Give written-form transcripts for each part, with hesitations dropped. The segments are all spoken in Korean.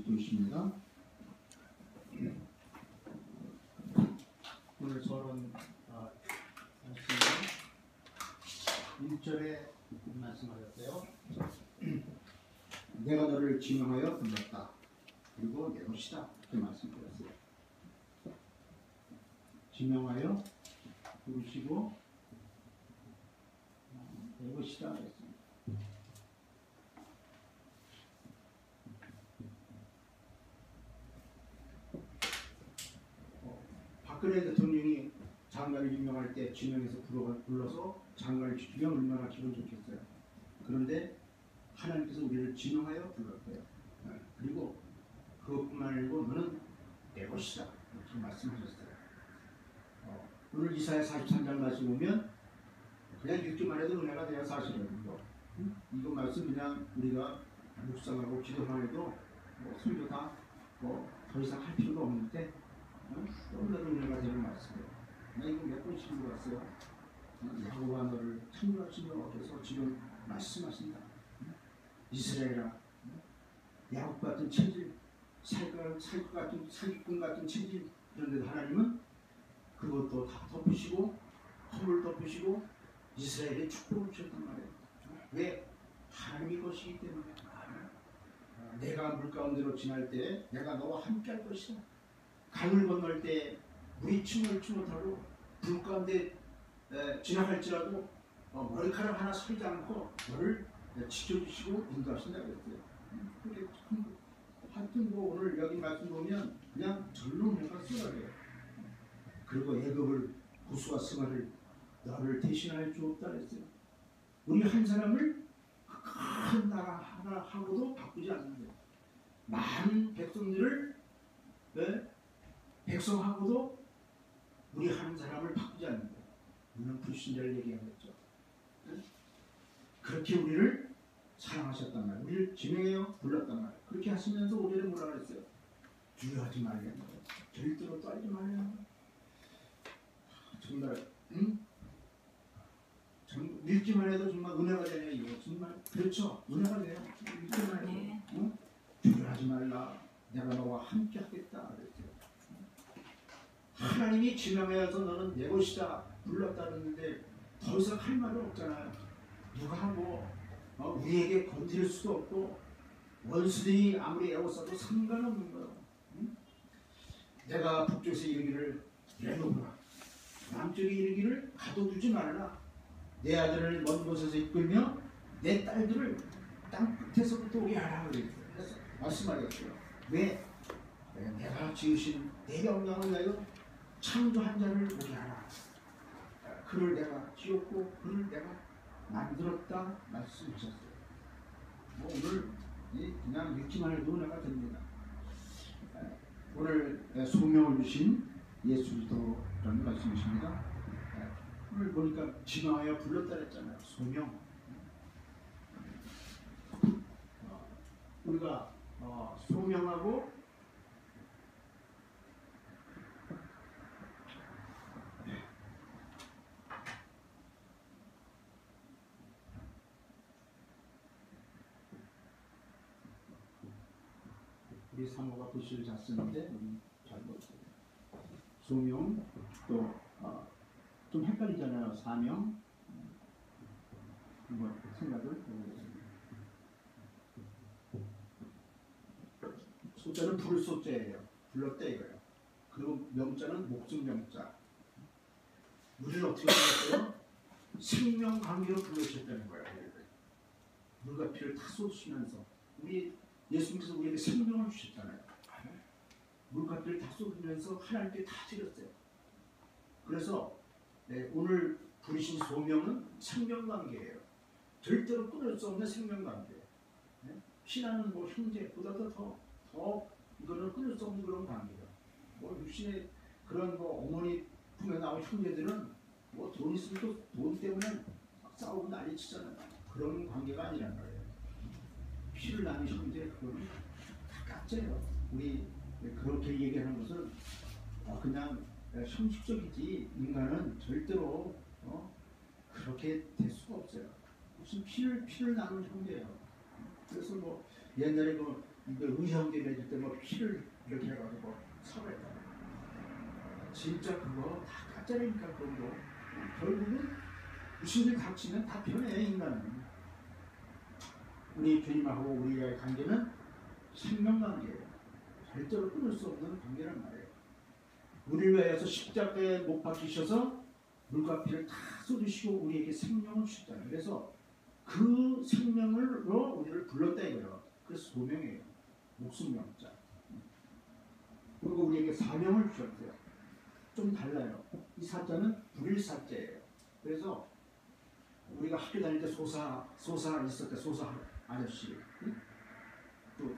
읽고 있습니다. 오늘 서론 말씀은 1절에 말씀하셨어요. 내가 너를 지명하여 불렀다. 그리고 내 것이다. 이렇게 말씀드렸어요. 지명하여 부르시고 내 것이다 했습니다. 박근혜 대통령이 장관을 임명할 때 지명해서 불러서 장관을 지키면 얼마나 기분 좋겠어요. 그런데 하나님께서 우리를 지명하여 불렀대요. 그리고 그것뿐만 아니고 너는 내 것이다 이렇게 말씀하셨어요. 오늘 이사야 43장 말씀 보면 그냥 읽기만 해도 은혜가 돼요. 사실은 이거 말씀 그냥 우리가 묵상하고 기도만 해도 설교 다 더 이상 할 필요가 없는데 너무나도 은혜가 되는 말씀이에요. 나 이거 몇 번 읽고 왔어요. 야곱아 너를 참으라시며 그래서 지금 말씀하신다. 이스라엘아 야곱 같은 체질, 사기꾼 같은 체질, 그런데 하나님은 그것도 다 덮으시고 허물 덮으시고 이스라엘의 축복을 주셨단 말이에요. 왜? 하나님이 것이기 때문에. 내가 물 가운데로 지날 때 내가 너와 함께 할 것이다. 강을 건널 때 물이 침몰치 못하고 불 가운데 지나갈지라도 머리카락 하나 서리지 않고 너를 지켜주시고 인도하신다고 했어요. 하여튼 오늘 여기 말씀 보면 그냥 절로 내가 쏟아져요. 그리고 애굽을 구스와 스마를 너를 대신할 주 없다 그랬어요. 우리 한 사람을 큰 나라 하나하고도 바꾸지 않는데요. 많은 백성들을 백성하고도 우리 한 사람을 바꾸지 않는다. 우리는 불신자를 얘기하겠죠. 그렇게 우리를 사랑하셨단 말이에요. 우리를 지명해요 불렀단 말이에요. 그렇게 하시면서 우리를 뭐라 그랬어요? 두려워하지 말라. 절대로 떨지 말라. 정말 읽기만 해도 정말 은혜가 되네. 이거 정말 그렇죠. 은혜가 돼요. 읽기만 해도 두려워하지 말라. 내가 너와 함께 하겠다 그랬어요. 하나님이 지명해서 너는 내 것이다 불렀다는데 더 이상 할 말은 없잖아요. 누가 우리에게 건드릴 수도 없고 원수들이 아무리 애워싸도 상관없는 거예요. 내가 북쪽에서 이르기를 내놓으라. 남쪽에 이르기를 가둬두지 말라. 내 아들을 먼 곳에서 이끌며 내 딸들을 땅 끝에서부터 오게 하라 그랬어요. 그래서 말씀하셨어요. 왜? 내가 지으신 내 영광을 위하여 창조한 자를 오게 하라. 그를 내가 지었고 그를 내가 만들었다 말씀하셨어요. 오늘 그냥 읽기만 해도 은혜가 됩니다. 오늘 소명을 주신 예수 그리스도라는 말씀이십니다. 오늘 보니까 지명하여 불렀다 그랬잖아요. 소명. 우리가 소명하고 우리 사모가 글씨를 잘 쓰는데 잘 못해요. 소명 또 좀 헷갈리잖아요. 사명 한번 생각을 해보겠습니다. 소자는 부를 소자예요. 불렀다 이거예요. 그리고 명자는 목숨 명자. 우리를 어떻게 불렀어요? 생명 관계로 불러주셨다는 거예요. 물과 피를 다 쏟으시면서 우리 예수님께서 우리에게 생명을 주셨잖아요. 물과 피를 다 쏟으면서 하나님께 다 드렸어요. 그래서 오늘 부르신 소명은 생명관계예요. 절대로 끊을 수 없는 생명관계예요. 피나는 형제보다도 더 이거는 끊을 수 없는 그런 관계예요. 육신의 그런 어머니 품에 나온 형제들은 돈 있으면 또 돈 때문에 싸우고 난리치잖아요. 그런 관계가 아니란 말이에요. 피를 나는 형제 그거는 다 가짜예요. 우리 그렇게 얘기하는 것은 그냥 형식적이지 인간은 절대로 그렇게 될 수가 없어요. 무슨 피를 나눈 형제예요. 그래서 옛날에 이게 의형제 맺을 때 뭐 피를 이렇게 해가지고 서버렸다. 진짜 그거 다 가짜라니까. 그거 결국은 무슨 일 닥치면 다 변해. 인간은 우리 주님하고 우리의 관계는 생명관계예요. 절대로 끊을 수 없는 관계란 말이에요. 우리를 위하여서 십자가에 못 박히셔서 물과 피를 다 쏟으시고 우리에게 생명을 주셨잖아요. 그래서 그 생명으로 우리를 불렀다 이거예요. 그래서 소명이에요. 목숨 명자. 그리고 우리에게 사명을 주셨어요. 좀 달라요. 이 사자는 불일 사자예요. 그래서 우리가 학교 다닐 때 소사 있었대. 소사 아저씨. 또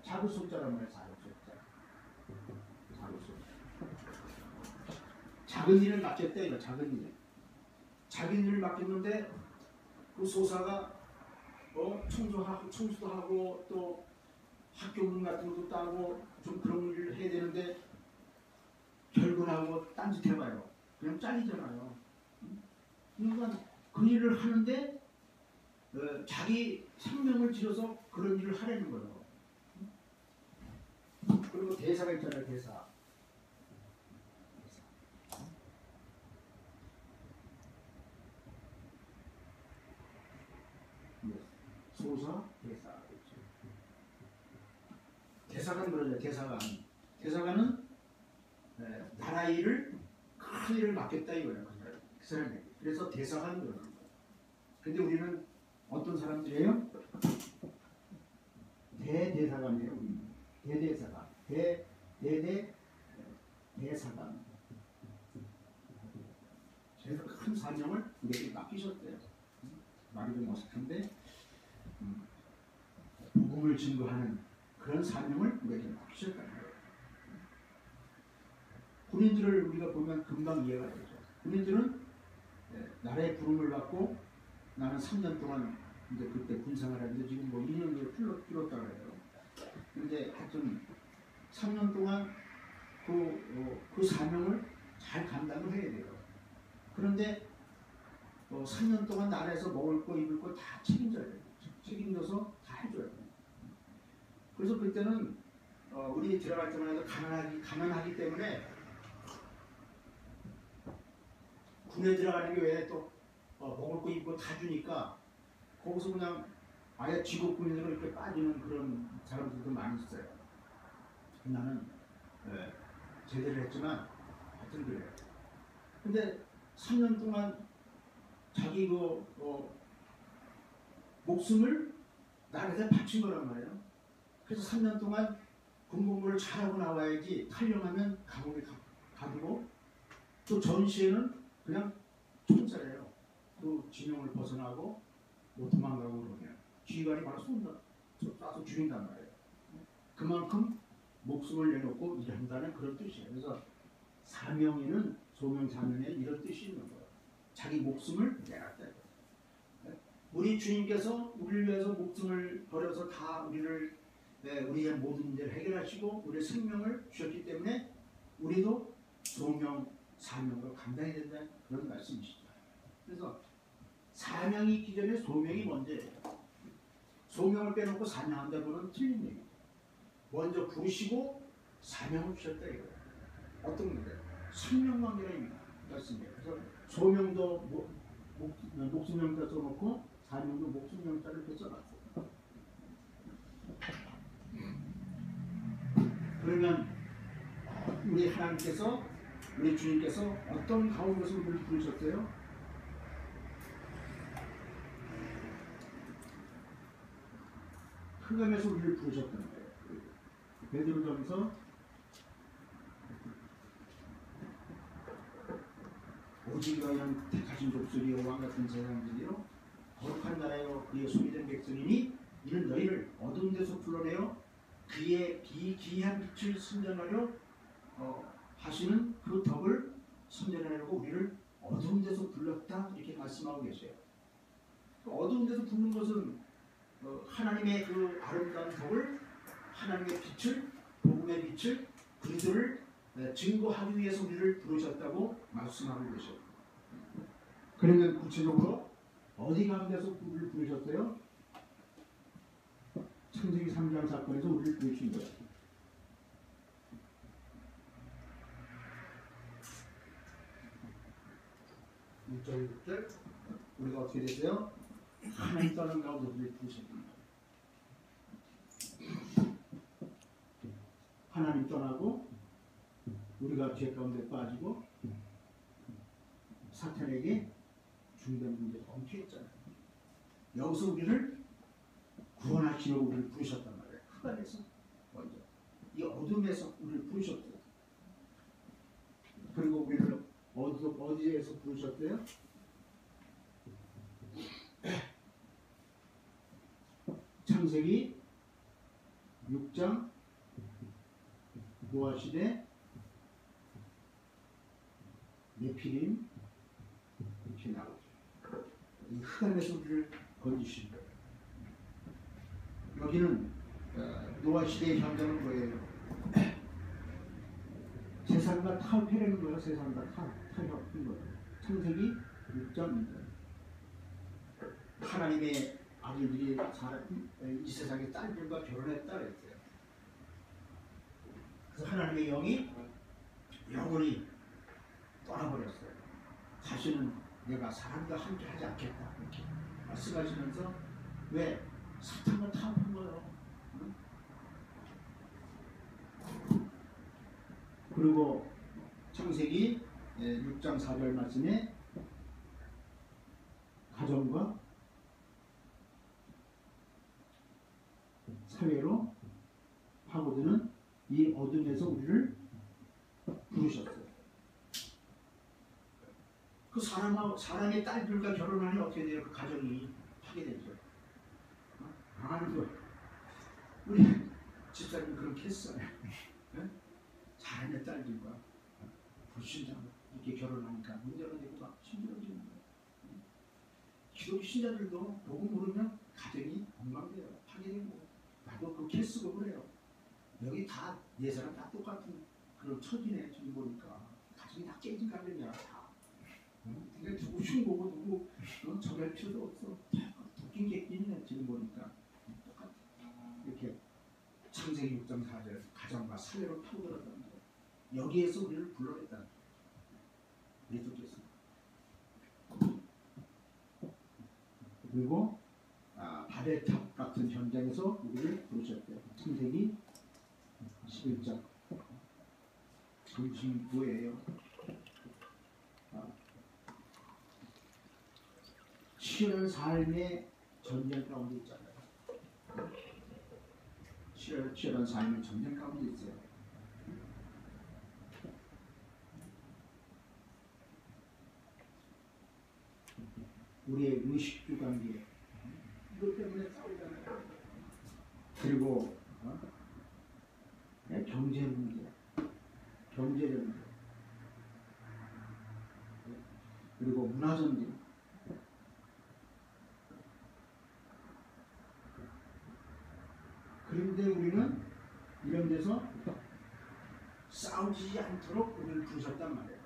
자구소자란 말이에요. 자구소자. 작은 일을 맡겼대. 이거 작은 일. 작은 일을 맡겼는데 그 소사가 청소도 하고 또 학교 문 같은 것도 따고 좀 그런 일을 해야 되는데 결근하고 딴짓 해봐요. 그냥 잘리잖아요. 그러니까 그 일을 하는데 자기 생명을 지어서 그런 일을 하려는 거예요. 그리고 대사가 있잖아요. 대사. 소사, 대사. 대사관 그러죠. 대사관은 나라 일을 큰 일을 맡겼다 이거예요. 그 사람에게. 그래서 대사관 그러는 거예요. 근데 우리는 어떤 사람들이에요? 대대사관이에요. 우리는. 대대사관. 대사관. 그래서 큰 사명을 우리에게 맡기셨대요. 말이 좀 어색한데 복음을 증거하는 그런 사명을 우리에게 맡기셨다는 거예요. 군인들을 우리가 보면 금방 이해가 되죠. 군인들은 나라의 부름을 받고 나는 3년 동안 이제 그때 군생활 했는데 지금 뭐 2년을 줄었다고 해요. 근데 하여튼 3년 동안 그 사명을 잘 감당을 해야 돼요. 그런데 3년 동안 나라에서 먹을 거 입을 거 다 책임져야 돼요. 책임져서 다 해줘야 돼요. 그래서 그때는 우리 들어갈 때만 해도 가난하기 때문에 군에 들어가는 게 왜 또 먹을 거 입을 거 다 주니까 거기서 그냥 아예 직업군인으로 이렇게 빠지는 그런 사람들도 많이 있어요. 나는 제대로 했지만 하여튼 그래요. 근데 3년 동안 자기 목숨을 나라에다 바친 거란 말이에요. 그래서 3년 동안 군복무를 잘하고 나와야지 탈영하면 감옥에 가두고 또 전시에는 그냥 총살해요. 또 진영을 벗어나고 뭐 도망가고 그러면 지휘관이 바로 쏴서 죽인단 말이에요. 그만큼 목숨을 내놓고 일한다는 그런 뜻이에요. 그래서 사명에는 소명사명에 이런 뜻이 있는 거예요. 자기 목숨을 내놨다. 우리 주님께서 우리를 위해서 목숨을 버려서 다 우리의 모든 문제를 해결하시고 우리의 생명을 주셨기 때문에 우리도 소명, 사명을 감당해야 된다는 그런 말씀이시죠. 그래서 사명이 있기 전에 소명이 먼저예요. 소명을 빼놓고 사명한다고는 틀린 얘기예요. 먼저 부르시고 사명을 주셨다 이거예요. 어떤 거예요? 생명관계라는 말씀이에요. 그래서 소명도 목숨명자 써놓고 사명도 목숨명자를 이렇게 써놨어요. 그러면 우리 하나님께서 우리 주님께서 어떤 가운데서 우리를 부르셨어요? 흑암에서 우리를 부르셨다는 거예요. 베드로전서 오직 너희는 택하신 족속이요 왕같은 제사장들이요 거룩한 나라요 그의 소유된 백성이니 이는 너희를 어두운 데서 불러내어 그의 기이한 빛을 선전하려 하시는 그 덕을 선전하려고 우리를 어두운 데서 불렀다 이렇게 말씀하고 계세요. 어두운 데서 부른 것은 하나님의 그 아름다운 덕을 하나님의 빛을 복음의 빛을 그리스도를 증거하기 위해서 우리를 부르셨다고 말씀하고 계셔요. 그러면 구체적으로 어디 가운데서 우리를 부르셨어요? 현장 사건에서 우리를 부르신 거예요. 일절 우리가 어떻게 됐어요? 하나님 떠난 가운데 우리를 부르셨습니다. 하나님 떠나고 우리가 죄 가운데 빠지고 사탄에게 중대한 문제가 엉켜있잖아요. 여기서 우리를 구원하시려고 우리를 부르셨단 말이에요. 흑암에서 먼저 이 어둠에서 우리를 부르셨어요. 그리고 우리를 어디에서 부르셨대요? 창세기 6장 노아 시대 네피림 이렇게 나오죠. 이 흑암에서 우리를 건지신 거예요. 여기는 노아 시대의 현장은 뭐예요? 세상과 타협해내는 거예요. 세상과 타협한 거예요. 창세기 6장입니다. 하나님의 아들들이 이 세상의 딸들과 결혼했다 그랬어요. 그래서 하나님의 영이 영원히 떠나버렸어요. 다시는 내가 사람과 함께 하지 않겠다 이렇게 말씀하시면서 왜? 사탄과 타협한 거예요. 응? 그리고 창세기 6장 4절 말씀에 가정과 사회로 파고드는 이 어둠에서 우리를 부르셨어요. 그 사람의 딸들과 결혼하니 어떻게 돼요? 그 가정이 파괴되죠. 아니고 우리 집사님 그렇게 했어요. 사람의 딸들과 불신자가 이렇게 결혼하니까 문제가 되고 막 힘들어지는 거예요. 기독교 신자들도 복음 모르면 가정이 엉망돼요. 파괴되고 나도 그렇게 쓰고 그래요. 여기 다 네 사람 다 똑같은 그런 처지네. 지금 보니까 가정이 다 깨진 가정이야 다. 그러니까 누구 흉보고 누구 저럴 필요도 없어. 도끼 객기네 지금 보니까 똑같아. 이렇게 창세기 6장 4절 가정과 사회로 파고들었다는 거예요. 여기에서 우리를 불러냈다는 거예요. 예수께서. 그리고 바벨탑 같은 현장에서 우리를 부르셨대요. 창세기 11장. 그것이 뭐예요? 치열한 삶의 전쟁 가운데 있잖아요. 치열한 삶의 전쟁 가운데 있어요. 우리의 의식주 관계 이것 때문에 싸우잖아요. 그리고 경제 문제, 경제적 문제, 그리고 문화 전쟁. 그런데 우리는 이런 데서 싸우지 않도록 우리를 부르셨단 말이에요.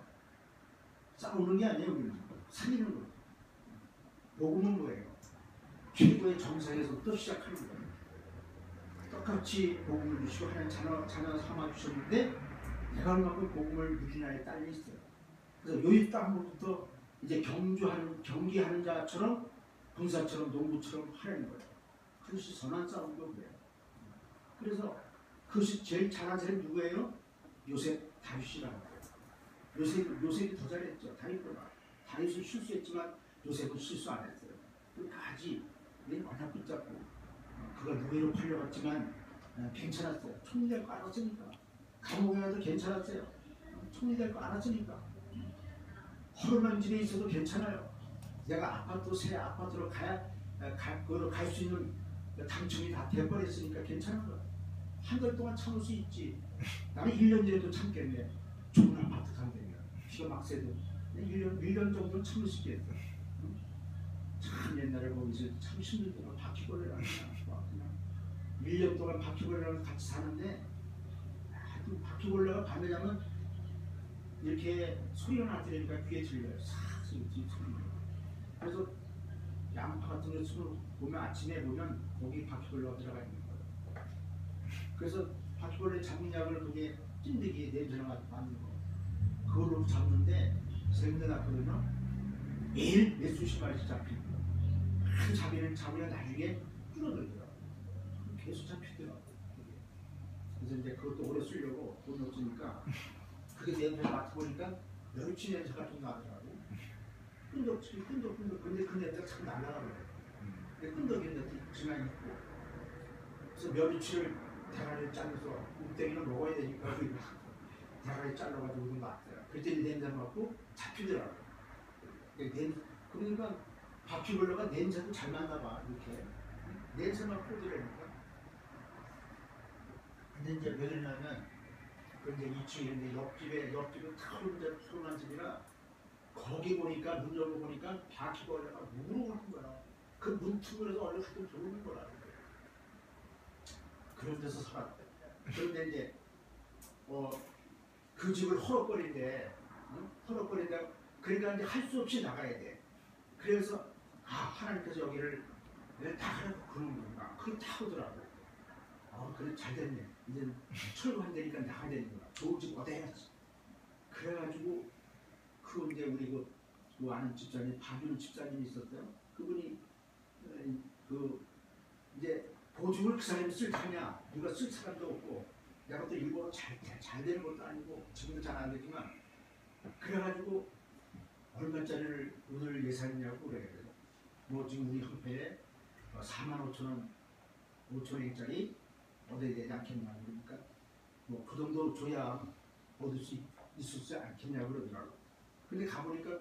싸우는 게 아니에요. 우리는 살리는 거예요. 복음은 뭐예요? 최고의 정상에서부터 시작하는 거예요. 똑같이 복음을 주시고 하나님 자녀 삼아 주셨는데 내가 얼마큼 복음을 누리나에 딸려 있어요. 그래서 여기 땅부터 이제 경기하는 자처럼 군사처럼 농부처럼 하려는 거예요. 그것이 선한 싸움도 그래요. 그래서 그것이 제일 잘한 사람이 누구예요? 요셉 다윗이라는 거예요. 요셉이 더 잘했죠. 다윗은 실수했지만 요셉은 실수 안 했어요. 끝까지 워낙 붙잡고 그가 노예로 팔려갔지만 괜찮았어요. 총리 될 거 알았으니까. 감옥에 가도 괜찮았어요. 총리 될 거 알았으니까. 허름한 집에 있어도 괜찮아요. 내가 아파트 새 아파트로 갈 수 있는 당첨이 다 돼버렸으니까 괜찮은 거야. 한 달 동안 참을 수 있지. 나는 1년 전에도 참겠네. 좋은 아파트 간다면 비가 막 새도 1년 정도는 참을 수 있겠어. 참 옛날에 거기서 참 힘들더라. 바퀴벌레랑 그냥 1년 동안 바퀴벌레랑 같이 사는데 바퀴벌레가 밤에 자면 이렇게 소리가 나더니까 귀에 들려요. 싹 소리. 그래서 양파 같은 거 보면 아침에 보면 거기 바퀴벌레가 들어가 있는 거예요. 그래서 바퀴벌레 잡는 그게 찐득이 냄새나 맞는 거. 그걸로 잡는데 생각 났거든요. 매일 몇 수십 마리씩 잡히는 거. 한 잡으면 나중에 줄어들더라고. 계속 잡히더라고. 그래서 이제 그것도 오래 쓰려고 돈이 없으니까 그게 냄새 맡아보니까 멸치 냄새가 좀 나더라고. 끈덕끈덕. 근데 그 냄새가 참 날라가더라고. 근데 끈덕이는데 지나이 있고. 그래서 멸치를 대가리를 잘라서 웅덩이는 먹어야 되니까 대가리 잘라가지고 좀 놨어요. 그랬더니 냄새 맡고 잡히더라고. 그러니까 바퀴벌레가 냄새도 잘 맡나 봐. 이렇게 냄새 맡고 그러니까. 근데 이제 왜 그러냐면 근데 2층인데 옆집에 타고난 집이라 거기 보니까 문 열고 보니까 바퀴벌레가 무로 가는 거야. 그 문틈으로서 얼른 가끔 들어오는 거라. 그런 데서 살았대. 그런데 이제 그 집을 허럭거린데 그러니까 이제 할 수 없이 나가야 돼. 그래서 하나님께서 여기를 다 하라고 그러는 건가. 그게 다 오더라고. 그래 잘 됐네. 이제 철거한다니까 나가야 되는구나. 좋은 집 얻어야 해야지. 그래가지고 이제 우리 그 아는 집사님, 봐주는 집사님이 있었어요. 그분이 이제 보증을 그 사람이 쓸 테냐, 누가 쓸 사람도 없고, 내가 또 일본어 잘 되는 것도 아니고, 지금도 잘 안 되지만, 그래가지고 얼마짜리를 오늘 예산이냐고 그래요. 뭐 지금 우리 형편에 45,000원짜리 얻어야 되지 않겠냐 그러니까 뭐 그 정도 줘야 얻을 수 있었지 않겠냐 그러더라고. 근데 가보니까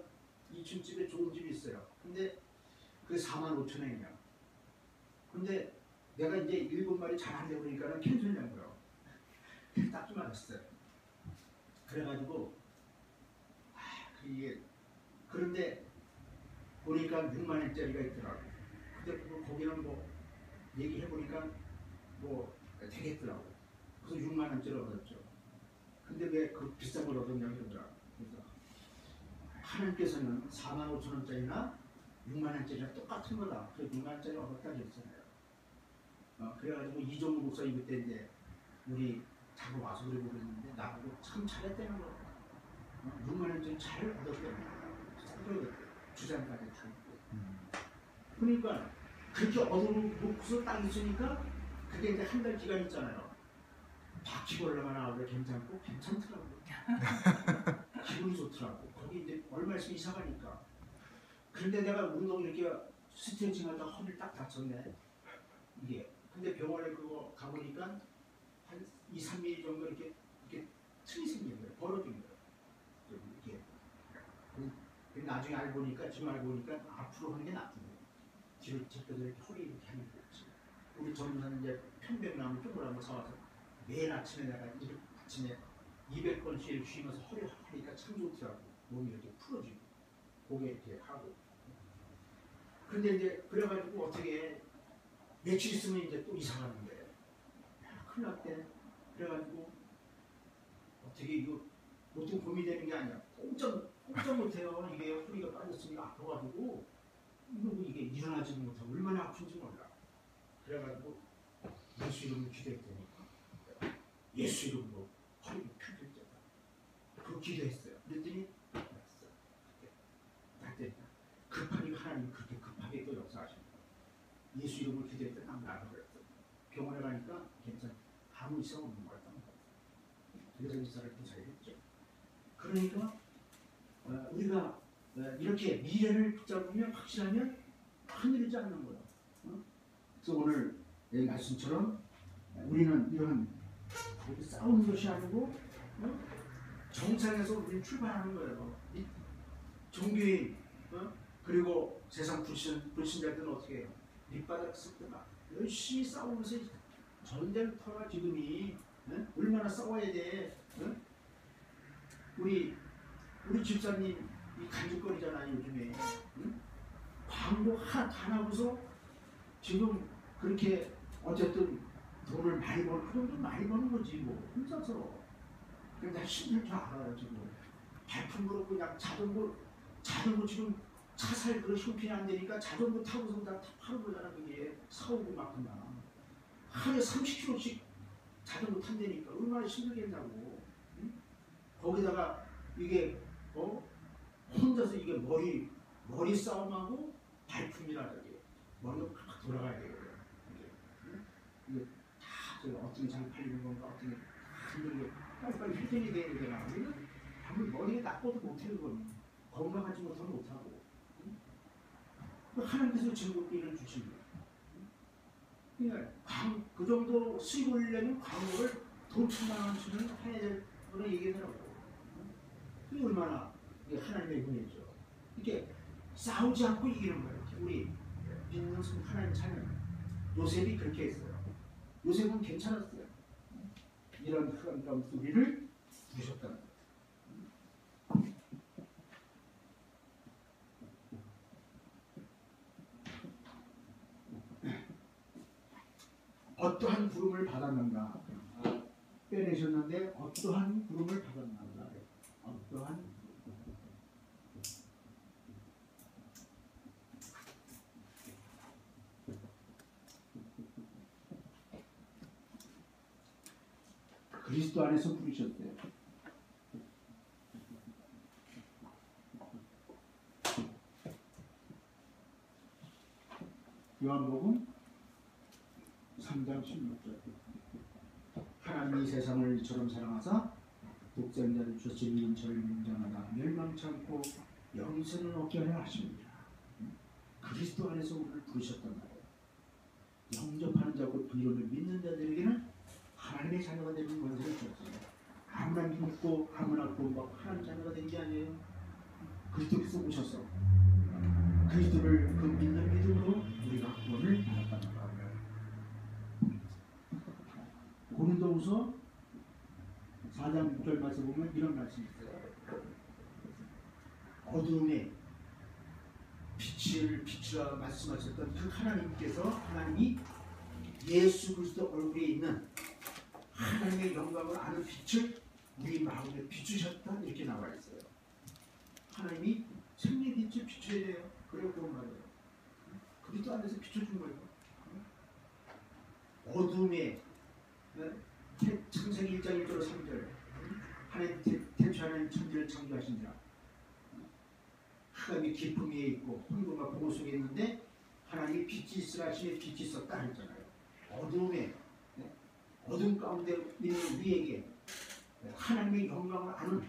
2층 집에 좋은 집이 있어요. 근데 그게 45,000원이야. 근데 내가 이제 7마리 잘 안 되고 그러니까 캔슬한 거예요. 딱 맞았어요. 그래가지고 이게 그런데 보니까 6만원짜리가 있더라고. 근데 거기는 뭐 얘기해보니까 뭐 되겠더라고. 그래서 6만원짜리 얻었죠. 근데 왜 그 비싼 걸 얻었냐고 그러더라고. 그래서 하나님께서는 45,000원짜리나 6만원짜리랑 똑같은 거다. 그래서 6만원짜리 얻었다고 했잖아요. 그래가지고 이종우 목사님 그때 이제 우리 자꾸 와서 그러고 그랬는데 나보고 참 잘했다는 거. 6만원짜리 잘 얻었대요. 주장까지 다 있고. 그러니까 그렇게 얻어놓고서 딱 있으니까 그게 이제 한 달 기간 있잖아요. 바퀴벌레가 나와도 괜찮더라고. 기분이 좋더라고. 거기 이제 얼마씩 이사 가니까. 그런데 내가 운동 이렇게 스트레칭 하다가 허리를 딱 다쳤네. 이게. 근데 병원에 그거 가보니까 한 2, 3mm 정도 이렇게 틈이 생긴 거예요. 벌어진 거예요. 이게. 나중에 알고 보니까, 지금 알고 보니까 앞으로 하는 게 낫던데. 뒤로 제껴서 이렇게 허리 이렇게 하는 거지. 우리 전문사는 이제 편백나무 쪽을 한번 사와서 매일 아침에 내가 이렇게 아침에 200번씩 쉬면서 허리 하니까 참 좋더라고. 몸이 이렇게 풀어지고 고개 이렇게 하고. 근데 이제 그래가지고 어떻게 며칠 있으면 이제 또 이사 가는 거예요. 큰일 났대. 그래가지고 어떻게 이거 보통 고민이 되는 게 아니야. 꼼짝 못해요. 이게 허리가 빠졌으니까 아파가지고 이게 일어나지 못하고 얼마나 아픈지 몰라. 그래가지고 예수 이름으로 기도했더니까 예수 이름으로 허리가 펴졌다. 그거 기도했어요. 그랬더니 났어. 그때 급하니까 하나님 그렇게 급하게 또 역사하십니다. 예수 이름으로 기도했더니 안 나가버렸어. 병원에 가니까 괜찮아. 아무 이상 없는 거야. 그래서 이사를 또 잘했죠. 그러니까 우리가 이렇게 미래를 붙잡으면 확실하면 흔들리지 않는 거예요. 그래서 오늘 이 말씀처럼 우리는 이런 싸우는 것이 아니고 정상에서 우리는 출발하는 거예요. 이 종교인 그리고 세상 불신자들은 어떻게 해요? 밑바닥 쓸 때 막 열심히 싸우면서 전쟁터가 지금이 얼마나 싸워야 돼. 우리 집사님 이 간질거리잖아요 요즘에. 광고 하나 다 나고서 지금 그렇게 어쨌든 돈을 많이 버는 그 정도 많이 버는 거지 뭐 혼자서. 근데 나 힘들 줄 알아요 지금. 발품 그렇고 그냥 자전거 지금 차 살 그런 형편이 안 되니까 자전거 타고서 다 파는 거잖아. 그게 사오고 막 그냥 하루에 30km씩 자전거 탄다니까 얼마나 힘들겠냐고. 응? 거기다가 이게 혼자서 이게 머리 싸움하고 발품이라 이게 머리가 팍 돌아가야 되거든요. 이게 다 어떤 장 팔리는 건가 어떤 게 힘든 게 빨리빨리 회전이 돼야 되잖아. 우리는 아무리 머리가 나빠도 못해 그건 건강하지 못하면 못하고. 하나님께서 즐겁기를 주신 거예요. 그러니까 그 정도 수익 올리려면 광고를 돈 1000만 원치는 해야 될 거는 얘기하더라고. 그게 얼마나 하나님의 은혜죠. 이렇게 싸우지 않고 이기는 거예요. 우리 믿는 하나님 자녀 요셉이 그렇게 했어요. 요셉은 괜찮았어요. 이런 흑암 가운데 우리를 부르셨다는 거예요. 어떠한 부름을 받았는가? 빼내셨는데 어떠한 부름을 받았는가? 어떠한 그리스도 안에서 부르셨대요. 요한복음 3장 16절 하나님이 세상을 이처럼 사랑하사 독생자를 주시니 이는 저를 인정하다 멸망치 않고 영생을 얻게 하려 하십니다. 그리스도 안에서 우리를 부르셨단 말이에요. 영접하는 자고 이름을 믿는 자들에게는 하나님의 자녀가 되는 권세를 주었어요. 아무나 믿고 아무나 구원받고 하나님 자녀가 된 게 아니에요. 그리스도께서 오셔서 그리스도를 그 믿는 믿음으로 우리가 구원을 받았다는 거예요. 고린도후서 4장 6절 말씀 보면 이런 말씀이 있어요. 어두움에 빛이라 말씀하셨던 그 하나님께서 하나님이 예수 그리스도 얼굴에 있는 하나님의 영광을 아는 빛을 우리 마음에 비추셨다 이렇게 나와 있어요. 하나님이 생명의 빛을 비춰야 돼요. 그래야 구원받아요. 그리스도 안에서 비춰준 거예요. 어둠에 창세기 1장 1절 3절 하나님 태초하는 천지를 창조하신 자 하나님이 깊음 위에 있고 흥분과 보호 속에 있는데 하나님이 빛이 있으라 하시니 빛이 있었다 했잖아요. 어둠에 어둠 가운데 있는 우리에게 하나님의 영광을 아는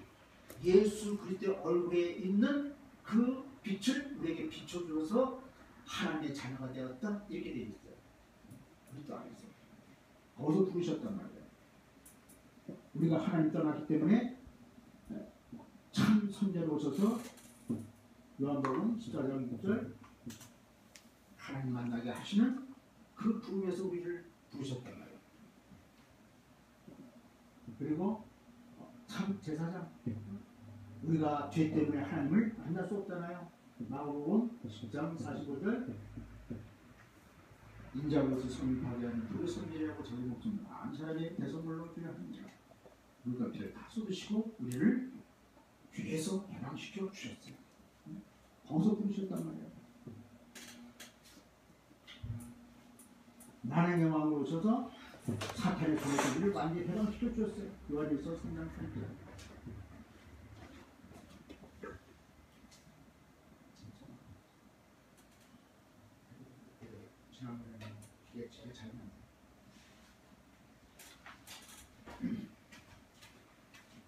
예수 그리스도의 얼굴에 있는 그 빛을 우리에게 비춰줘서 하나님의 자녀가 되었다 이렇게 되어 있어요. 그리스도 안에서 거기서 부르셨단 말이에요. 우리가 하나님 떠났기 때문에 참 선자로 오셔서 요한복음 14장 6절 하나님 만나게 하시는 그 부름에서 우리를 부르셨단 말이에요. 그리고 참 제사장 우리가 죄 때문에 하나님을 만날 수 없잖아요. 마가복음 10장 45절 인자로서 성을 파괴하는 그 선지자하고 자기 목숨을 안 사람의 대성물로 주려합니다. 우리가 피를 다 쏟으시고 우리를 죄에서 해방시켜 주셨어요. 거기서 부르셨단 말이에요. 만왕의 왕으로 오셔서 사탄의 손에서 우리를 완전히 해방시켜 주셨어요. 요한일서 3장 8절 지난번에는 이게 제일 잘 맞네.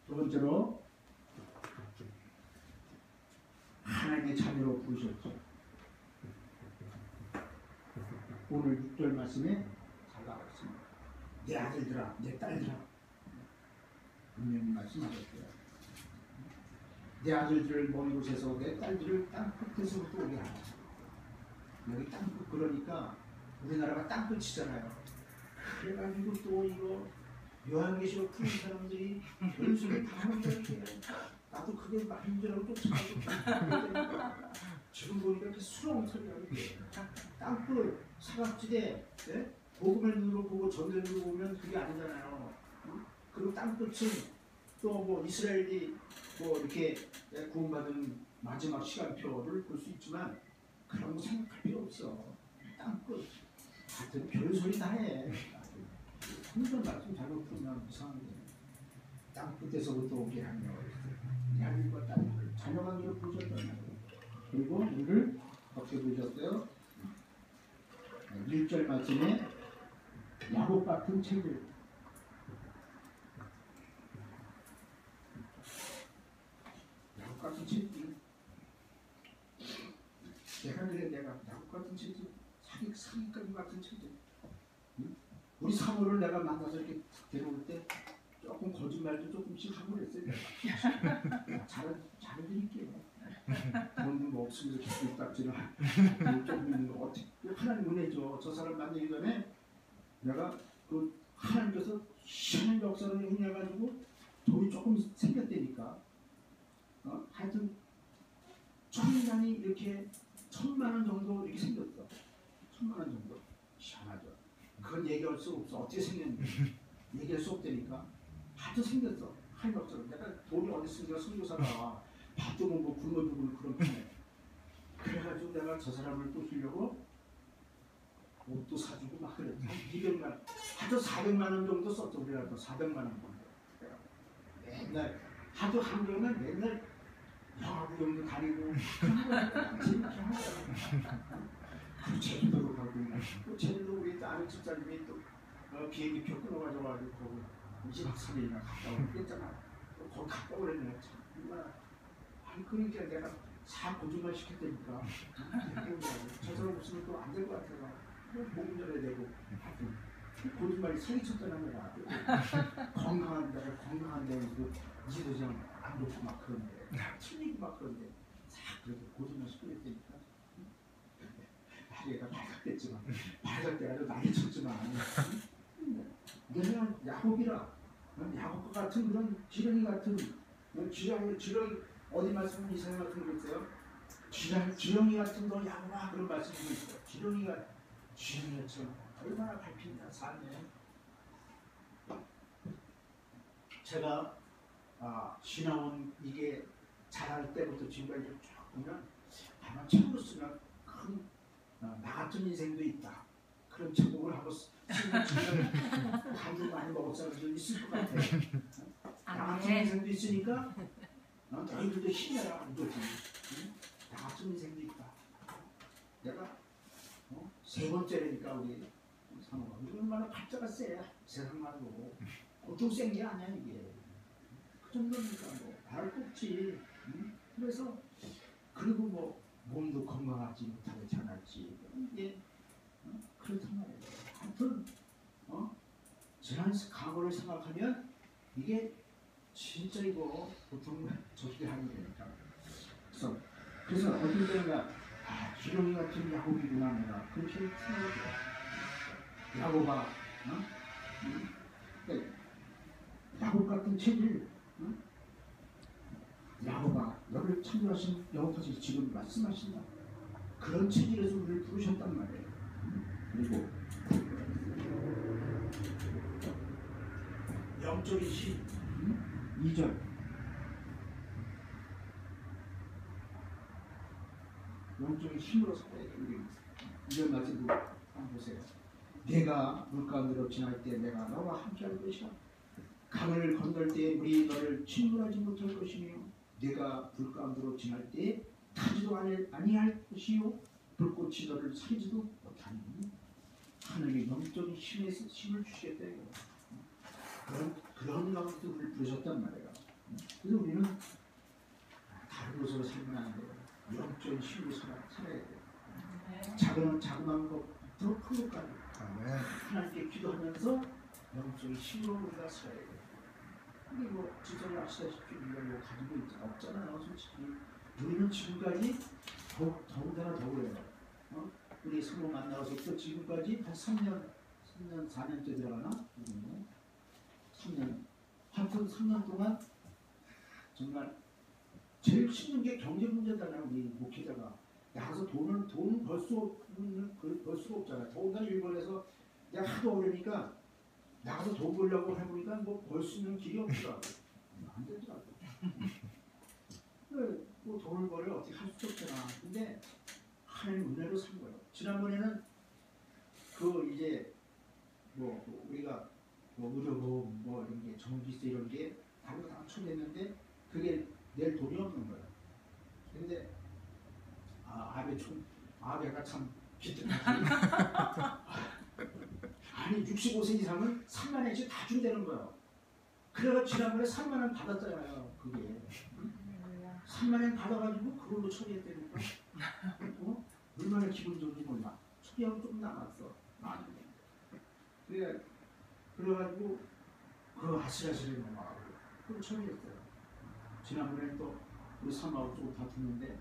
두 번째로 하나님의 자녀로 부르셨죠. 오늘 6절 말씀에 잘 나와 있습니다. 내 아들들아, 내 딸들아. 분명히 말씀하셨어요. 내 아들들을 먼 곳에서 내 딸들을 땅 끝에서부터 오게 하라. 여기 땅끝 그러니까 우리나라가 땅끝이잖아요. 그래가지고 또 이거 요한계시록 푸는 사람들이 별소리 다 하는 거예요. 나도 그게 많은 줄 알고 쫓아가고 지금 보니까 이렇게 수렁소리라는 게 땅끝 사각지대 복음의 눈으로 보고 전의 눈으로 보면 그게 아니잖아요. 그리고 땅끝은 또 뭐 이스라엘이 뭐 이렇게 구원받은 마지막 시간표를 볼 수 있지만 그런 거 생각할 필요 없어. 땅끝 같은 별소리 다 해. 성경 말씀 잘못 풀면 이상하게 땅 끝에서부터 오게 하며 야곱과 딸을 자녀 관계로 부르셨단 말이에요. 그리고 우리를 어떻게 부르셨어요? 1절 말씀에 야곱 같은 책을 야곱 같은 책이 내가 야곱 같은 책이 사기꾼 같은 책이 우리 사모를 내가 만나서 이렇게 데려올 때 조금 거짓말도 조금씩 하고 그랬어요. 잘해드릴게요. 돈도 뭐 없으면서 기술딱지를 조금 있는 거 어떻게 하나님 은혜죠. 저 사람 만나기 전에 내가 그 하나님께서 신의 역사를 행해가지고 돈이 조금 생겼다니까. 하여튼 천만이 이렇게 1,000만 원 정도 이렇게 생겼어. 1,000만 원 정도. 희한하죠. 그건 얘기할 수 없어. 어떻게 생겼는지 얘기할 수 없다니까. 하도 생겼어. 하나님 역사를. 내가 돈이 어디 있으니까 선교사가 밥도 먹고 굶어 죽을 그런 편에. 그래가지고 내가 저 사람을 꼬시려고 옷도 사주고 막 그래. 200만, 하도 400만 원 정도 썼죠. 우리라도 400만 원 정도. 맨날 하도 한 병은 맨날 영화구경도 다니고 재밌게 하고. 그 제주도로 가고 또 제주도 우리 아는 집사님이 또 비행기표 끊어가지고 거기 2박 3일이나 갔다 오고 그랬잖아. 또 거기 갔다 오랬네. 정말 아니 그러니까 내가 거짓말 시켰다니까. 저 사람 없으면 또 안 될 것 같아서 몸 전에 되고 거짓말이 사기쳤다는 거야. 건강한데 이도저냥 안 좋고 막 그런데 틀리고 막 그런데 그렇게 거짓말 시켰다니까. 얘가 발각됐지만 발각돼가지고 난리 쳤지만 내가 야곱이라 야곱과 같은 그런 지렁이 같은 지렁이 어디 말씀은 이상한 말씀 있어요? 지렁이 같은 너 야곱아 그런 말씀이 있어요. 지렁이처럼 얼마나 밟힌다 삶에. 제가 신앙원 이게 자랄 때부터 지금까지 쭉 보면 아마 책으로 쓰면 큰 나 같은 인생도 있다. 그런 제목을 하고 간도 많이 먹을 사람도 있을 것 같아. 나 같은 인생도 있으니까 너희들도 힘내라 이거지. 나 같은 인생도 있다. 내가 세 번째라니까 우리 사모가 얼마나 팔자가 세. 세상만으로 보통 센 게 아니야 이게. 그 정도니까 뭐 발 꼽지. 그래서 그리고 뭐 몸도 건강하지 못하게 자랐지. 이게 그렇단 말이에요. 하여튼 지난 과거를 생각하면 이게 진짜 이거 보통 저렇게 하는 거니까. 그래서 어떤 때는 지렁이 같은 야곱이구나 내가 그렇게 생각해요. 야곱아, 야곱 같은 체질. 야곱아, 너를 창조하신 여호와께서 지금 말씀하신다. 그런 체질에서 우리를 부르셨단 말이에요. 그리고 영적인 힘 2절 영적인 힘으로 살아야 돼요. 2절 말씀 한번 보세요. 내가 물가운데로 지날 때 내가 너와 함께할 것이야. 강을 건널 때 물이 너를 침몰하지 못할 것이며 내가 불 가운데로 지날 때 타지도 아니할 것이요 불꽃이 너를 살지도 못하니. 하나님의 영적인 힘을 주시겠다. 그런 가운데서 우리를 부르셨단 말이에요. 그래서 우리는 다른 곳으로 살면 안 돼요. 영적인 힘으로 살아야 돼요. 자그마한 것부터 큰 것까지 하나님께 기도하면서 영적인 힘으로 우리가 살아야 돼요. 근데 뭐 지성을 아시다시피 우리가 뭐 가지고 없잖아요. 솔직히 우리는 지금까지 더군다나 더 그래요. 우리 성모 만나서부터 지금까지 한 3년 4년째 들어가나? 3년 하여튼 3년 동안 정말 제일 힘든 게 경제 문제잖아요. 우리 목회자가 나가서 돈을 벌 수가 없잖아요. 더군다나 일본에서 내가 하도 어려우니까 나가서 돈 벌려고 해보니까 뭐 벌 수 있는 길이 없더라고. 안 되더라고. 뭐 돈을 벌어 어떻게 할 수도 없잖아. 근데 하나님 은혜로 산 거예요. 지난번에는 그 이제 뭐 우리가 뭐 의료보험 뭐 이런 게 전기세 이런 게 다른 다 처리했는데 그게 낼 돈이 없는 거야. 근데 아베가 참 기특하지. 아니 65세 이상은 3만 원씩 다 준다는 거야. 그래가 지난번에 3만 원 받았잖아요. 그게 3만 원 받아가지고 그걸로 처리했다니까. 얼마나 기분 좋은지 몰라. 처리하고 조금 남았어. 그래가지고 그 아슬아슬해 넘어가고 그걸 처리했어요. 지난번에 또 우리 사마하고 조금 다퉜는데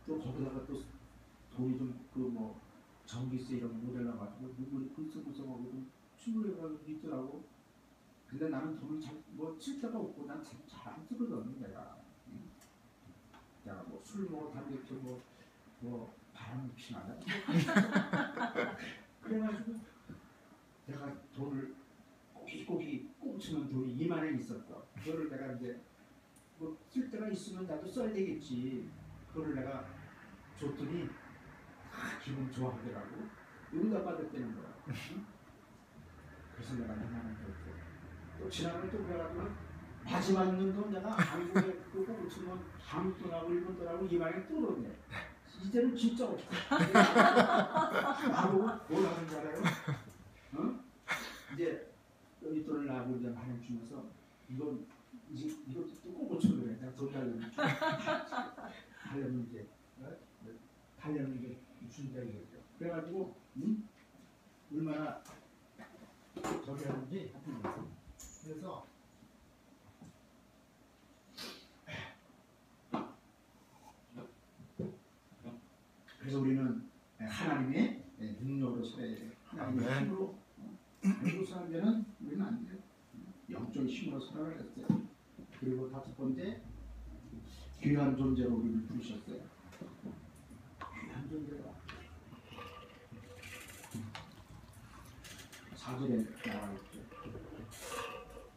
또 거기다가 또 돈이 좀 그 뭐 전기세 이런 거 모자라가지고 누구 글쓰고서하고 좀 충분해가지고 있더라고. 근데 나는 돈을 칠 데가 없고 난 잘 안 쓰거든 내가. 내가 뭐 술 먹어 담배 피고 뭐 바람 피나냐. 그래가지고 내가 돈을 고기 꽁치는 돈이 2만 원 있었어. 그거를 내가 이제 뭐 쓸 데가 있으면 나도 써야 되겠지. 그거를 내가 줬더니 기분 좋아하더라고. 응답 받았다는 거야. 응? 그래서 내가 2만 원 줬고 또 지난번에 또 그래가지고 마지막 있는 돈 내가 한국에 그거 꽁치면 한국 돈하고 일본 돈하고 2만 원이 또 오르네. 이제는 진짜 없어. 나보고 뭘 하는 줄 알아요? 어? 이제 여기 돈을 나하고 이제 많이 주면서 이것도 또 꼬고쳐 그래. 내가 돈 달라면 이제 달려면 이게 준다 이거죠. 그래가지고 얼마나 저기 하는지 그래서 우리는 하나님의 능력으로 살아야 돼요. 하나님의 힘으로 살아야 되는 우리는 안 돼요. 영적인 힘으로 살아야 됐어요. 그리고 다섯 번째 귀한 존재로 우리를 부르셨어요. 귀한 존재가 4절에 나와 있죠.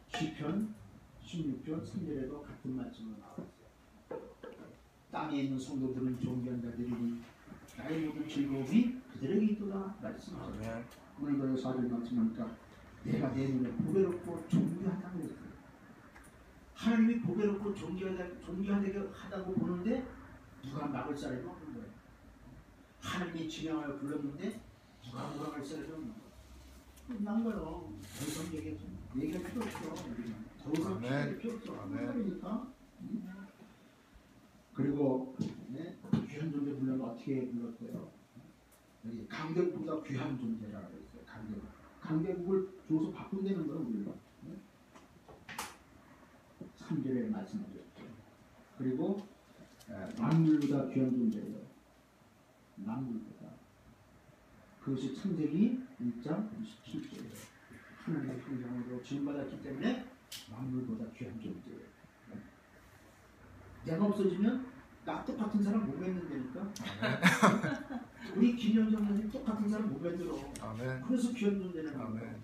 시편 16편 3절에도 같은 말씀으로 나와 있어요. 땅에 있는 성도들은 존귀한 자들이니 나의 모든 즐거움이 그들에게 있도다 말씀하셨어요. 오늘도 4절 말씀하니까 내가 내 눈에 보배롭고 존귀하다고 그랬어요. 하나님이 보배롭고 존귀하다고 보는데 누가 막을 사람이 없는 거예요. 하나님이 진영하여 불렀는데 누가 막을 사람이 없는 거예요. 끝난 거요. 더 이상 얘기할 필요 없어. 더 이상 필요 없어. 그러니까. 그리고 귀한 존재 불러면 어떻게 불렀어요? 여기 강대국보다 귀한 존재라고 했어요. 강대국을 줘서 바꾼다는 거예요. 우리가. 3절에 말씀하셨죠. 그리고 만물보다 귀한 존재예요. 만물보다. 그것이 창세기 1장 27절이에요. 하나님의 형상으로 지음받았기 때문에 만물보다 귀한 존재예요. 내가 없어지면 나 똑같은 사람 못 맺는다니까. 우리 김현정 선생님 똑같은 사람 못 맺들어. 그래서 귀한 존재는 거예요.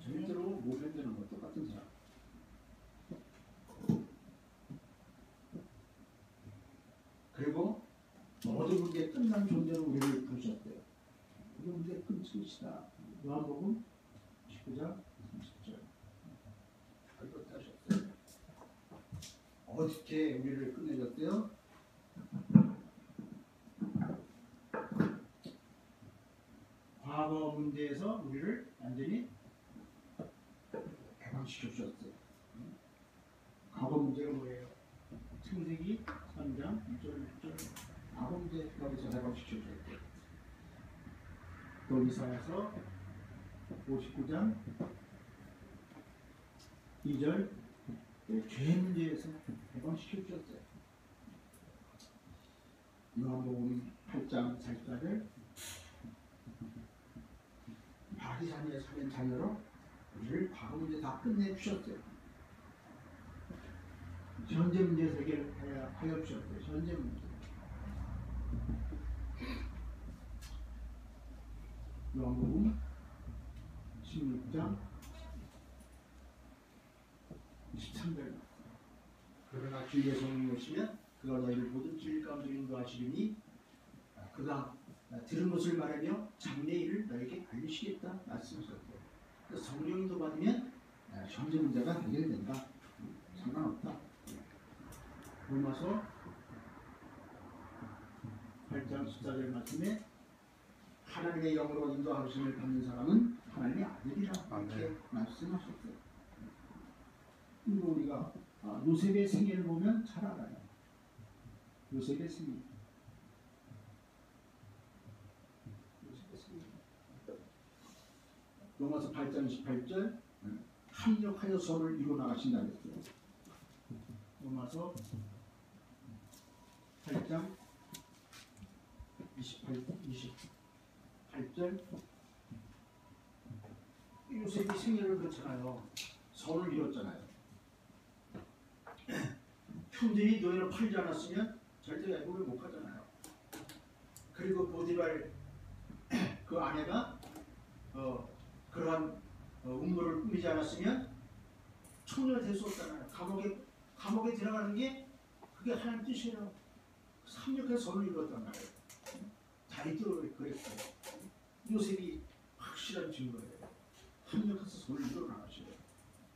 절대로 못 맺는 거 똑같은 사람. 그리고 모든 문제 끝난 존재로 우리를 부르셨대요. 우리 문제 끝이다. 요한복음 19장 30절. 이것 하셨어요. 어떻게 우리를 끝내줬대요? 과거 문제에서 우리를 완전히 해방시켜 주셨어요. 과거 문제가 뭐예요? 창세기 3장 2절 6절 과거 문제 거기서 해방시켜 주셨어요. 또 이사야서 59장 2절 죄 문제에서 해방시켜 주셨어요. 요한복음 8장 44절 바리새인의 살인 자녀로 우리를 과거 문제 다 끝내 주셨어요. 현재 문제 해결하여 주셨어요. 현재 문제. 요한복음 16장 23절. 그러나 주의 성령이 오시면 그가 너희를 모든 길 가운데 인도하시리니 그가 들은 것을 말하며 장래일을 너에게 알리시겠다 말씀하셨어요. 성령도 받으면 현재 문제가 해결된다. 상관없다. 로마서 8장 14절 말씀에 하나님의 영으로 인도하심을 받는 사람은 하나님의 아들이라 이렇게 말씀하셨어요. 그리고 우리가 요셉의 생애를 보면 잘 알아요. 요셉의 생애. 로마서 8장 28절 합력하여 서를 이루어 나가신다 그랬어요. 로마서 8장 28절 요셉이 생애를 그렇잖아요. 서를 이뤘잖아요. 형제이 너희를 팔지 않았으면 절대 애굽을 못 가잖아요. 그리고 보디발 그 아내가 그러한 음모를 꾸미지 않았으면 총리가 될 수 없잖아요. 감옥에 들어가는 게 그게 하나님 뜻이에요. 합력해서 선을 이뤘단 말이에요. 다윗도 그랬어요. 요셉이 확실한 증거예요. 합력해서 선을 이루어 나가셔요.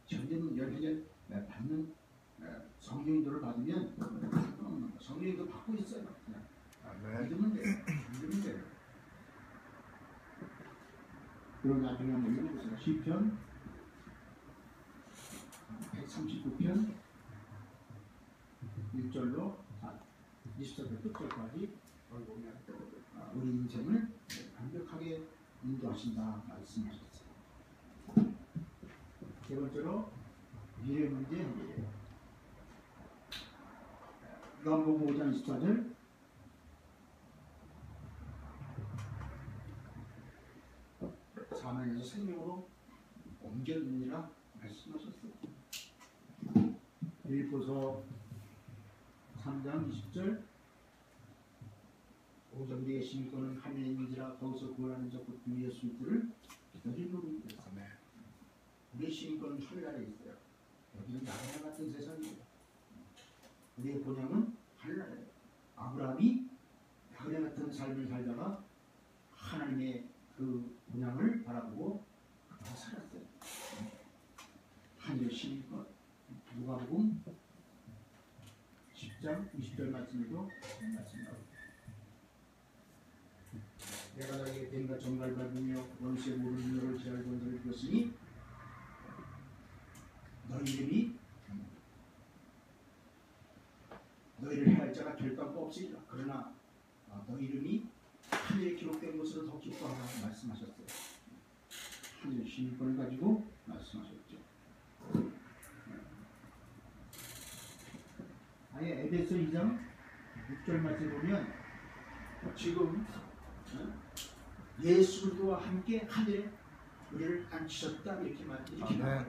현재는 열회전 받는 성령인도를 받으면 성령인도 받고 있어요. 그냥 믿으면 돼요. 믿으면 돼요. 그리고 나중에 한번 읽어보세요. 시편 139편 1절로 24절 끝절까지 보면 우리 인생을 완벽하게 인도하신다 말씀하셨어요. 세 번째로 미래 문제 해결이에요. 요한복음 5장 24절 사망에서 생명으로 옮겨주니라 말씀하셨어요. 빌립보서 3장 20절 오정리의 심권은 하늘에 있는지라 거기서 구원하는 자 곧 주 예수 그리스도를 기다리는 것입니다. 우리의 심권은 하늘나라에 있어요. 여기는 나라 같은 세상이에요. 우리의 본향은 하늘나라예요. 아브라함이 나그네 같은 삶을 살다가 하나님의 그 본향을 바라보고 살았어요. 하늘의 심권. 누가복음 10장 20절 말씀에도 말씀나옵니다. 내가 너에게 뱀과 정갈 밟으며 원수의 모든 너를 제할 권세를 주었으니 너희 이름이 너희를 해할 자가 결단코 없으리라. 그러나 너희 이름이 하늘에 기록된 것으로 더 기뻐하라 말씀하셨어요. 하늘의 심권을 가지고 말씀하셨죠. 아예 에베소 2장 6절 말씀 보면 지금 예수 그리스도와 함께 하늘에 우리를 앉히셨다 이렇게 말해요.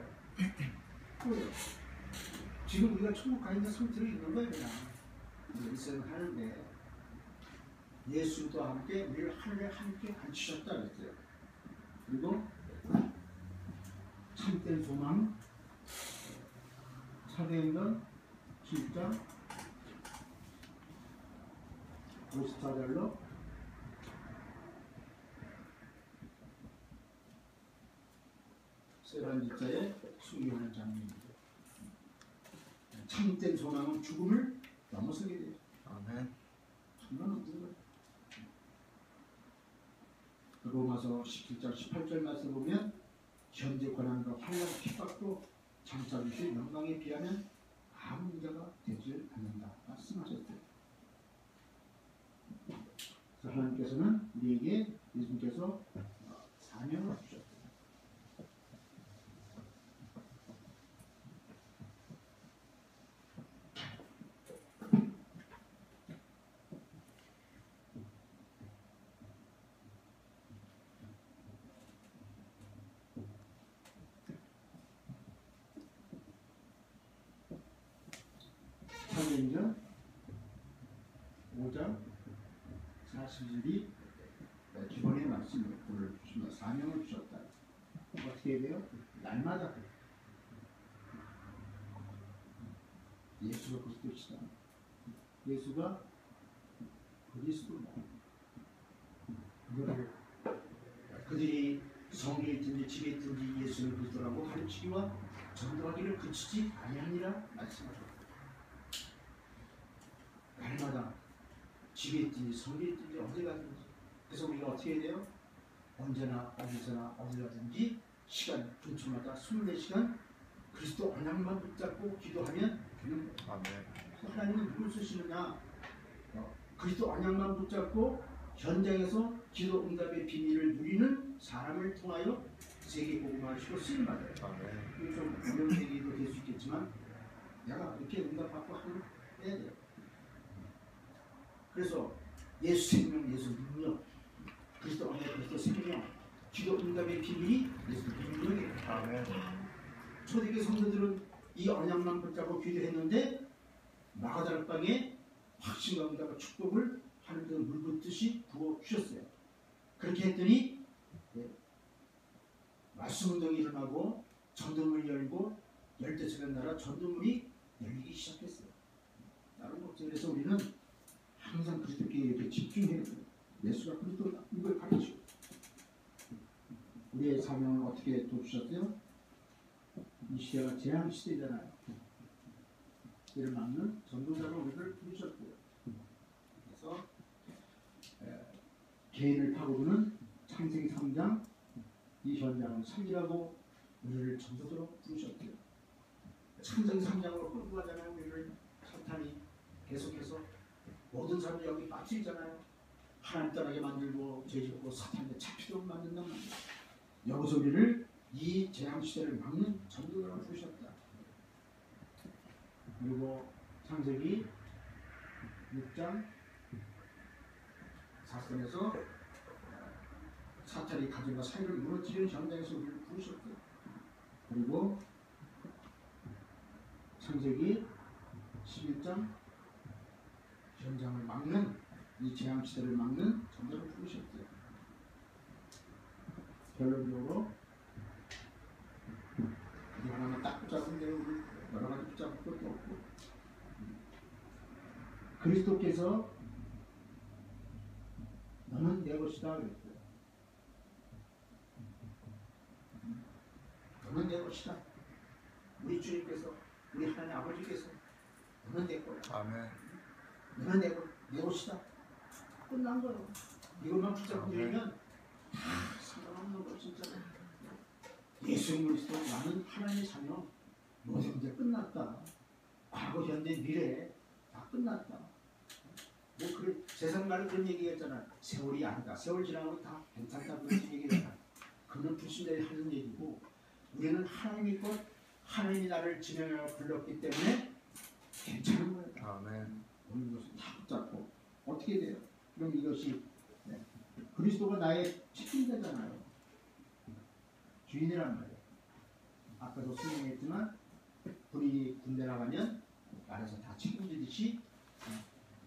지금 우리가 천국 가 있는 상태로 있는 거예요. 그냥 일생을 하는데 예수 그리스도와 함께 우리를 하늘에 함께 앉히셨다 그랬어요. 그리고 참된 소망 사도행전 7장 54절로 세란 지자에 수기하는 장면입니다. 참된 소망은 죽음을 넘어서게 돼요. 아멘. 상관없는 거예요. 로마서 17장 18절 말씀 보면 현재 고난과 환난 핍박도 장차 주실 영광에 비하면 아무 문제가 되지 않는다 말씀하셨어요. 그래서 하나님께서는 우리에게 예수님께서 사명을 주셨어요. 사도행전 5장 40절이 기본의 말씀을 주시며 사명을 주셨다. 어떻게 돼요? 날마다 예수가 그리스도시다. 예수가 그리스도다. 그들이 성경에 있든지 집에 있든지 예수를 그리스도라고 가르치기와 전도하기를 그치지 아니하니라 말씀하셨다. 날마다 집에 있든지 성경에 있든지 어디 가든지. 그래서 우리가 어떻게 해야 돼요? 언제나 어디서나 어디 가든지 시간 분초마다 24시간 그리스도 언약만 붙잡고 기도하면 되는 거예요. 아멘. 하나님은 누굴 쓰시느냐? 그리스도 언약만 붙잡고 현장에서 기도 응답의 비밀을 누리는 사람을 통하여 세계 복음화시고 쓰임 받아요. 이게 좀 어려운 얘기도 될 수 있겠지만 내가 이렇게 응답받고 하면 해야 돼요. 그래서 예수 생명, 예수 능력, 그리스도 언약, 그리스도 생명, 기도 응답의 비밀이 예수 능력이에요. 아멘. 초대교회 성도들은 이 언약만 붙잡고 기도했는데 마가다락방에 확신과 응답과 축복을 하늘에서 물 붓듯이 부어 주셨어요. 그렇게 했더니 말씀 운동이 일어나고 전도문이 열고 열대적인 나라 전도문이 열리기 시작했어요. 다른 것들. 그래서 우리는 항상 그리스도께 이렇게 집중해야 돼요. 예수가 그리스도다. 이걸 가르치고 우리의 사명을 어떻게 도주셨어요? 이 시대가 재앙 시대잖아요. 이를 막는 전도자로 우리를 부르셨고요. 그래서 개인을 파고드는 창세기 3장 이 현장을 살리라고 우리를 전도자로 부르셨고요. 창세기 3장으로 끌고 가잖아요. 우리를 사탄이 계속해서 모든 사람이 여기 빠뜨리잖아요. 하나님 떠나게 만들고 죄짓고 사탄에 잡히도록 만든단 말이에요. 여기서 우리를 이 재앙시대를 막는 전도자로 부르셨다. 그리고 창세기 6장 사건에서 사탄이 가정과 사회를 무너뜨리는 현장에서 우리를 부르셨고요. 그리고 창세기 11장 현장을 막는 이 재앙시대를 막는 전도자로 부르셨고요. 결론적으로 이 하나만 딱 붙잡은데 우리 여러 가지 붙잡을 것도 없고 그리스도께서 너는 내 것이다 그랬어요. 너는 내 것이다. 우리 주님께서 우리 하나님 아버지께서 너는 내 거야. 아멘. 너는 내 것이다. 끝난 거예요. 이것만 붙잡고 되면 상관없는 거 진짜. 예수 그리스도 나는 하나님의 자녀. 모든 게 끝났다. 과거, 현재, 미래 다 끝났다. 뭐 그래 세상 말로 그런 얘기했잖아. 세월이 아니다. 세월 지나고 다 괜찮다 그런 얘기잖아. 그는 불신자들이 하는 얘기고 우리는 하나님의 것, 하나님이 나를 지명하여 불렀기 때문에 괜찮은 거예요. 아멘. 오늘 것은 다 붙잡고 어떻게 돼요? 그럼 이것이 그리스도가 나의 책임자잖아요. 주인이란 말이에요. 아까도 설명했지만 군인이 군대 나가면 나라에서 다 책임지듯이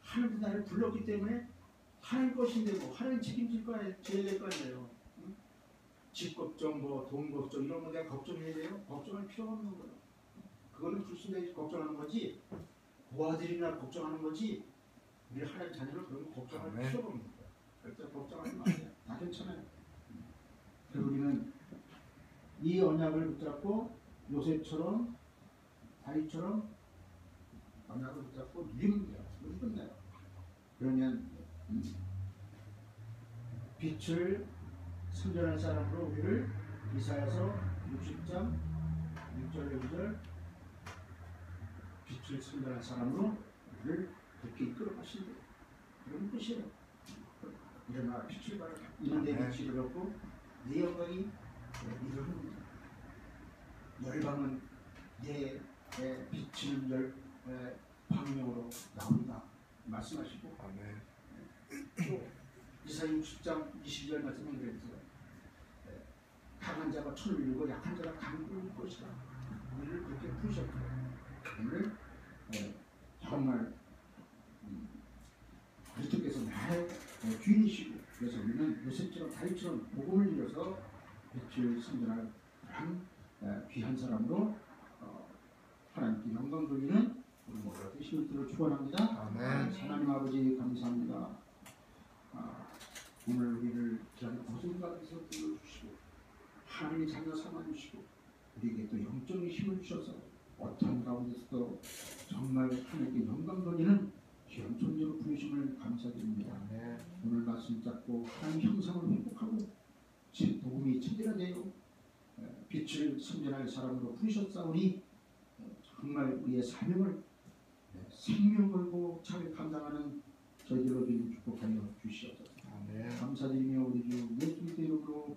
하나님 나를 불렀기 때문에 하나님 것인데 뭐 하나님 책임질 거 아니에요. 제일 될 거 아니에요. 집 걱정, 뭐 돈 걱정 이런 거 내가 걱정해야 돼요? 걱정할 필요가 없는 거예요. 그거는 불신자들이 걱정하는 거지 고아들이나 걱정하는 거지 우리 하나님 자녀를 그런 거 걱정할 필요가 없는 거예요. 절대 걱정하지 마세요. 다 괜찮아요. 그리고 우리는 이 언약을 붙잡고 요셉처럼 다윗처럼 언약을 붙잡고 누리면 돼요. 우리 끝나요. 그러면 빛을 선전할 사람으로 우리를 이사야서 60장 6절 6절 빛을 선전할 사람으로 우리를 그렇게 이끌어 가신대요. 그런 뜻이에요. 일어나 빛을 발하라. 이는 내 빛이 이르렀고 네 영광이 이르릅니다. 열방은 내 빛을 방명으로 나온다 말씀하시고 아멘. 또 이사야 60장 22절 말씀은 그랬어요. 강한 자가 천을 이루고 약한 자가 강을 이룰 것이다. 우리를 그렇게 부르셨고요. 오늘 정말 그리스도께서 나의 주인이시고 그래서 우리는 요셉처럼 다윗처럼 복음을 이뤄서 빛을 선전할 그런 귀한 사람으로 하나님께 영광 돌리는 우리 모두가 되시길 축원합니다. 아멘. 하나님 아버지 감사합니다. 오늘 우리를 귀한 고생 가운데서 불러주시고 하나님의 자녀 삼아주시고 우리에게 또 영적인 힘을 주셔서 어떤 가운데서도 정말 하나님께 영광 돌리는 귀한 존재로 부르심을 감사드립니다. 네. 오늘 말씀 잡고 하나님 형상을 회복하고 제 도움이 체계가 되어 빛을 선전할 사람으로 부르셨사오니 정말 우리의 사명을 생명 걸고 잘 감당하는 저희들로 주님 축복하여 주시옵소서. 네. 감사드리며 우리 주 예수 그리스도 이름으로